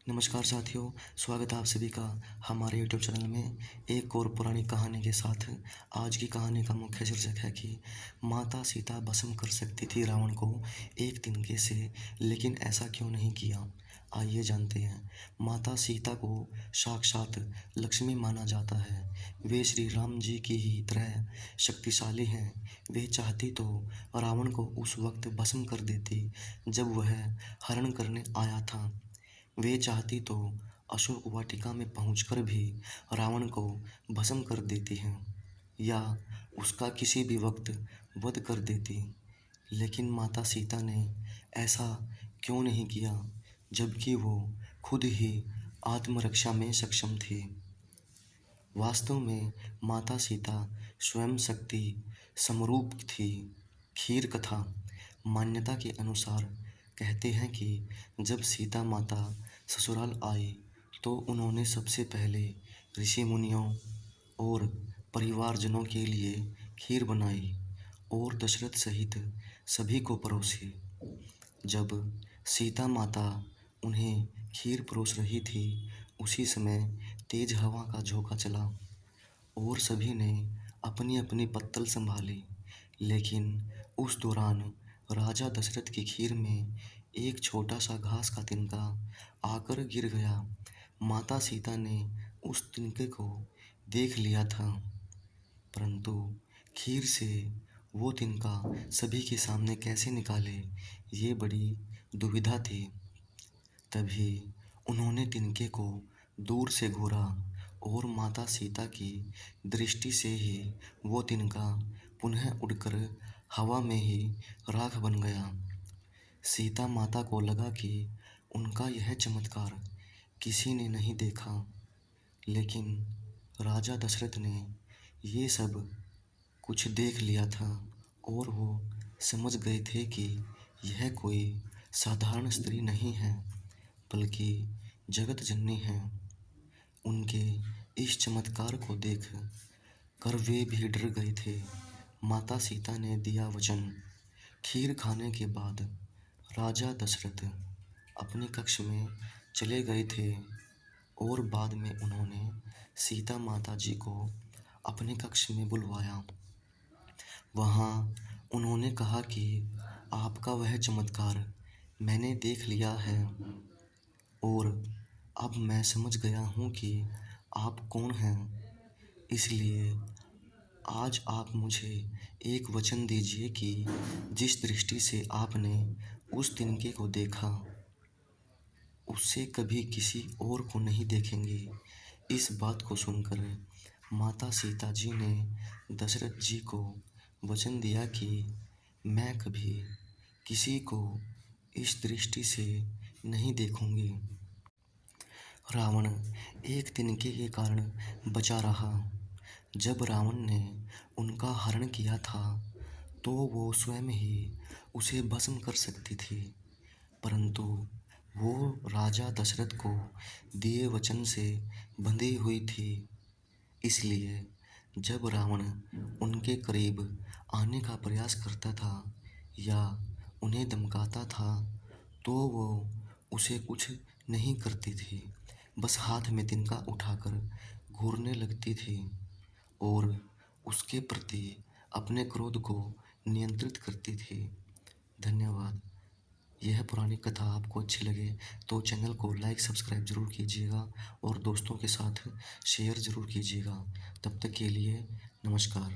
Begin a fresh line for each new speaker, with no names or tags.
नमस्कार साथियों, स्वागत है आप सभी का हमारे यूट्यूब चैनल में एक और पुरानी कहानी के साथ। आज की कहानी का मुख्य शीर्षक है कि माता सीता भस्म कर सकती थी रावण को एक तिनके से, लेकिन ऐसा क्यों नहीं किया। आइए जानते हैं। माता सीता को साक्षात लक्ष्मी माना जाता है। वे श्री राम जी की ही तरह शक्तिशाली हैं। वे चाहती तो रावण को उस वक्त भस्म कर देती जब वह हरण करने आया था। वे चाहती तो अशोक वाटिका में पहुंचकर भी रावण को भस्म कर देती हैं या उसका किसी भी वक्त वध कर देती। लेकिन माता सीता ने ऐसा क्यों नहीं किया, जबकि वो खुद ही आत्मरक्षा में सक्षम थी। वास्तव में माता सीता स्वयं शक्ति समरूप थी। खीर कथा मान्यता के अनुसार कहते हैं कि जब सीता माता ससुराल आई तो उन्होंने सबसे पहले ऋषि मुनियों और परिवारजनों के लिए खीर बनाई और दशरथ सहित सभी को परोसी। जब सीता माता उन्हें खीर परोस रही थी, उसी समय तेज हवा का झोंका चला और सभी ने अपनी अपनी पत्तल संभाली। लेकिन उस दौरान राजा दशरथ की खीर में एक छोटा सा घास का तिनका आकर गिर गया। माता सीता ने उस तिनके को देख लिया था, परंतु खीर से वो तिनका सभी के सामने कैसे निकाले, ये बड़ी दुविधा थी। तभी उन्होंने तिनके को दूर से घूरा और माता सीता की दृष्टि से ही वो तिनका पुनः उड़कर हवा में ही राख बन गया। सीता माता को लगा कि उनका यह चमत्कार किसी ने नहीं देखा, लेकिन राजा दशरथ ने ये सब कुछ देख लिया था और वो समझ गए थे कि यह कोई साधारण स्त्री नहीं है, बल्कि जगत जननी है। उनके इस चमत्कार को देख कर वे भी डर गए थे। माता सीता ने दिया वचन। खीर खाने के बाद राजा दशरथ अपने कक्ष में चले गए थे और बाद में उन्होंने सीता माता जी को अपने कक्ष में बुलवाया। वहाँ उन्होंने कहा कि आपका वह चमत्कार मैंने देख लिया है और अब मैं समझ गया हूँ कि आप कौन हैं। इसलिए आज आप मुझे एक वचन दीजिए कि जिस दृष्टि से आपने उस तिनके को देखा, उससे कभी किसी और को नहीं देखेंगे। इस बात को सुनकर माता सीता जी ने दशरथ जी को वचन दिया कि मैं कभी किसी को इस दृष्टि से नहीं देखूंगी। रावण एक तिनके के कारण बचा रहा। जब रावण ने उनका हरण किया था तो वो स्वयं ही उसे भस्म कर सकती थी, परंतु वो राजा दशरथ को दिए वचन से बंधी हुई थी। इसलिए जब रावण उनके करीब आने का प्रयास करता था या उन्हें धमकाता था, तो वो उसे कुछ नहीं करती थी, बस हाथ में तिनका उठाकर घूरने लगती थी और उसके प्रति अपने क्रोध को नियंत्रित करती थी। धन्यवाद। यह पुरानी कथा आपको अच्छी लगे तो चैनल को लाइक सब्सक्राइब ज़रूर कीजिएगा और दोस्तों के साथ शेयर ज़रूर कीजिएगा। तब तक के लिए नमस्कार।